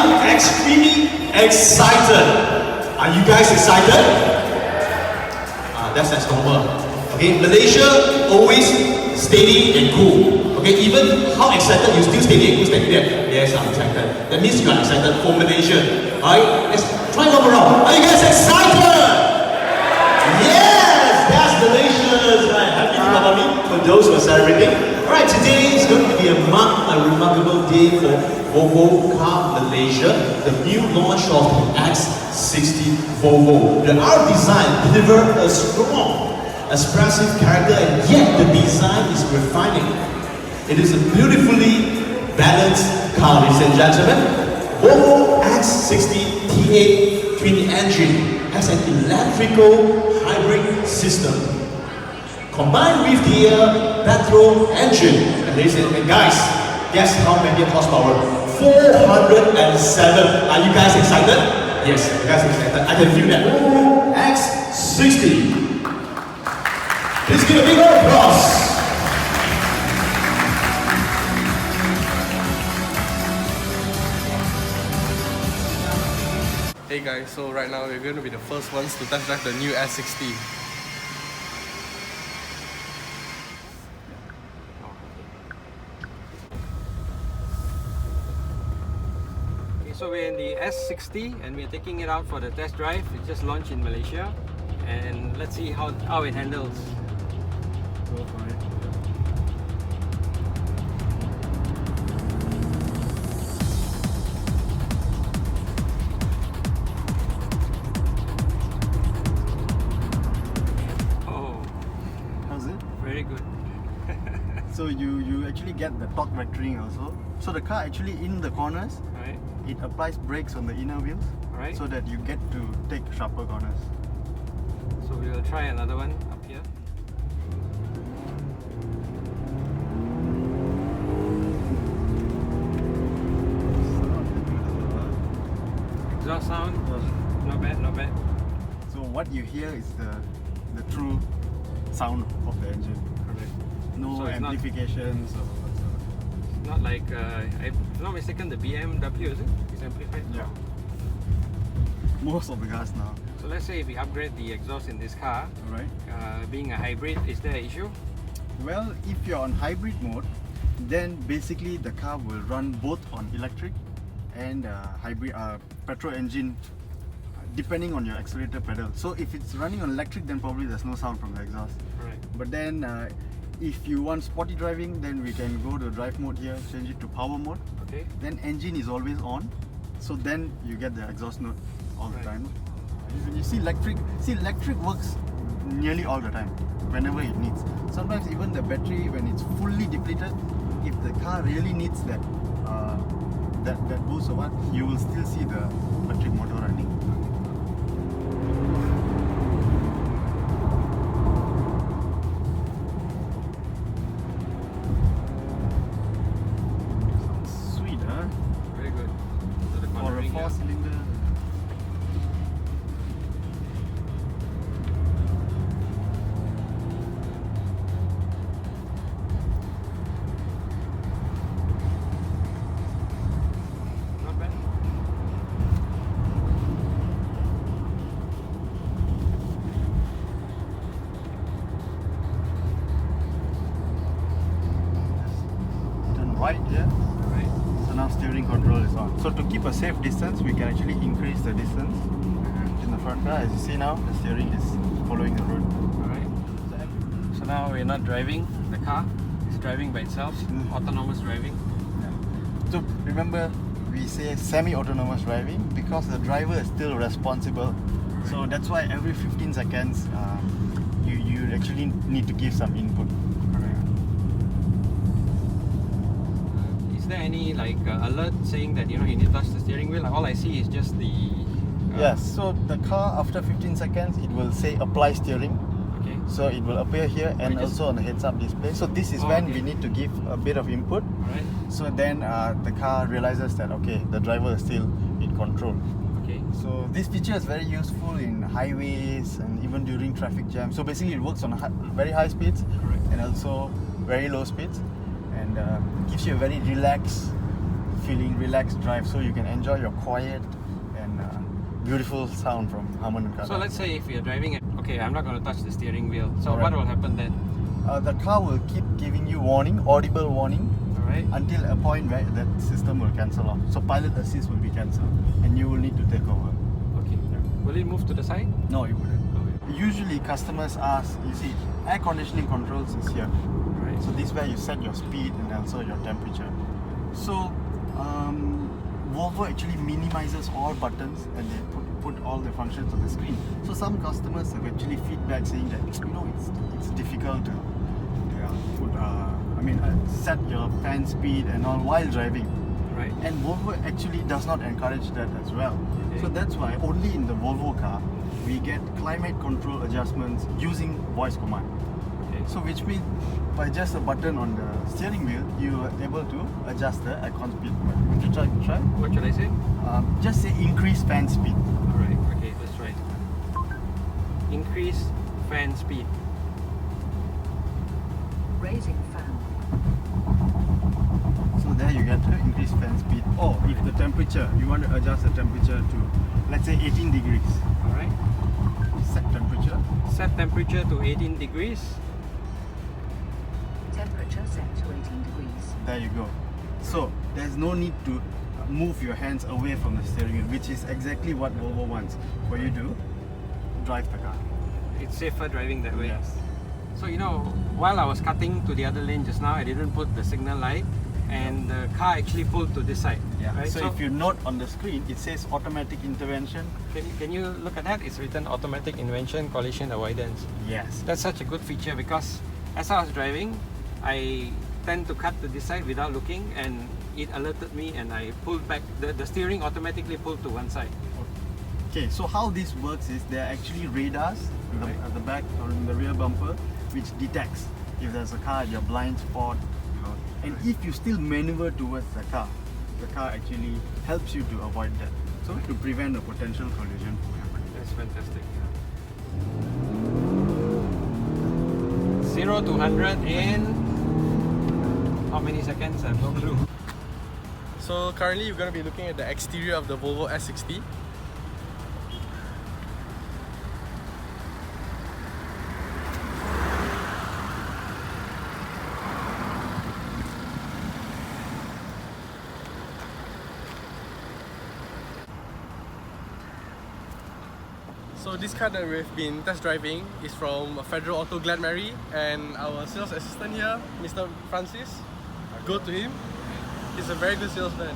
are extremely excited. Are you guys excited? That's normal. Okay, Malaysia always steady and cool. Okay, even how excited you still steady and cool standing there. Yes, I'm excited. That means you are excited for Malaysia. Alright, let's try one more round. Are you guys excited? Yes, that's Malaysia. Right, happy Diwali for those who are celebrating. Alright, today is going to be a remarkable day for Volvo Car Malaysia, the new launch of the S60 Volvo. The R design delivers a strong, expressive character, and yet the design is refining. It is a beautifully balanced car, ladies and gentlemen. Volvo S60 T8 twin engine has an electrical hybrid system combined with the petrol engine. And ladies and guys, guess how many horsepower? 407. Are you guys excited? Yes, you guys excited. I can feel that. X60. Please give a big round of applause. Hey guys, so right now we're going to be the first ones to test drive the new S60. So we're in the S60 and we're taking it out for the test drive. It just launched in Malaysia and let's see how it handles. Go for it. Oh, How's it? very good. So you actually get the torque vectoring also. So the car actually in the corners, Right, it applies brakes on the inner wheels right. so that you get to take sharper corners. So we will try another one up here. Exhaust sound, not bad, not bad. So what you hear is the true sound of the engine. Correct. No So it's not- amplifications or whatsoever. Not like, if I'm not mistaken, the BMW, is it? It's amplified? Yeah. Most of the cars now, So let's say if we upgrade the exhaust in this car, right? being a hybrid, is there an issue? Well, if you're on hybrid mode, then basically the car will run both on electric and hybrid petrol engine, depending on your accelerator pedal. So if it's running on electric, then probably there's no sound from the exhaust. Correct. But then if you want sporty driving, then we can go to drive mode here, change it to power mode. Okay. Then engine is always on, so then you get the exhaust note all the Right. time. You see electric works nearly all the time, whenever it needs. Sometimes even the battery, when it's fully depleted, if the car really needs that that boost or what, you will still see the electric motor running. Sounds sweet, huh? Very good. So the For a cornering here. 4-cylinder. Not bad. Turn right here. Right. So now steering control is on. So to keep a safe distance, we can actually increase the distance in the front car. As you see now, the steering is following the road. Alright. So now we're not driving the car, it's driving by itself, autonomous driving. So remember, we say semi-autonomous driving because the driver is still responsible. So that's why every 15 seconds, you actually need to give some input. Is there any like alert saying that you need to touch the steering wheel? All I see is just the Yes, so the car after 15 seconds, it will say apply steering. Okay. So it will appear here and just- also on the heads-up display. So this is Oh, when okay. we need to give a bit of input. Alright. So then the car realizes that okay, the driver is still in control. Okay. So this feature is very useful in highways and even during traffic jam. So basically it works on very high speeds Correct. and also very low speeds, and gives you a very relaxed feeling, relaxed drive, so you can enjoy your quiet and beautiful sound from Harman & Kardon. So let's say if you're driving it, okay, I'm not going to touch the steering wheel. So Alright. what will happen then? The car will keep giving you warning, audible warning, Alright. until a point where that system will cancel off. So pilot assist will be cancelled and you will need to take over. Okay. Will it move to the side? No, it wouldn't. Usually customers ask, you see, air conditioning controls is here. Right. So this is where you set your speed and also your temperature. So Volvo actually minimizes all buttons and they put all the functions on the screen. So some customers have actually feedback saying that it's difficult to set your fan speed and all while driving. Right. And Volvo actually does not encourage that as well. Okay. So that's why only in the Volvo car we get climate control adjustments using voice command. Okay. So which means by just a button on the steering wheel, you are able to adjust the aircon speed. Would you try? What should I say? Just say increase fan speed. Alright, okay, let's try. Increase fan speed. Raising fan. So there you get the increase fan speed. Or if the temperature, you want to adjust the temperature to, let's say 18 degrees. Alright. Set temperature. Set temperature to 18 degrees. Temperature set to 18 degrees. There you go. So there's no need to move your hands away from the steering wheel, which is exactly what Volvo wants for you to drive the car. It's safer driving that way. Yes. So while I was cutting to the other lane just now, I didn't put the signal light and the car actually pulled to this side. Right? So if you note on the screen, it says automatic intervention. Can you look at that? It's written automatic intervention, collision avoidance. Yes. That's such a good feature because as I was driving, I tend to cut to this side without looking and it alerted me and I pulled back. The steering automatically pulled to one side. Okay, so how this works is there are actually radars at the back or in the rear bumper which detects if there's a car at your blind spot, and if you still maneuver towards the car actually helps you to avoid that. So to prevent a potential collision from happening. That's fantastic. 0 to 100 in how many seconds? I have no clue. So currently you're going to be looking at the exterior of the Volvo S60. So this car that we've been test driving is from Federal Auto Gladmary, and our sales assistant here, Mr. Francis, go to him. He's a very good salesman.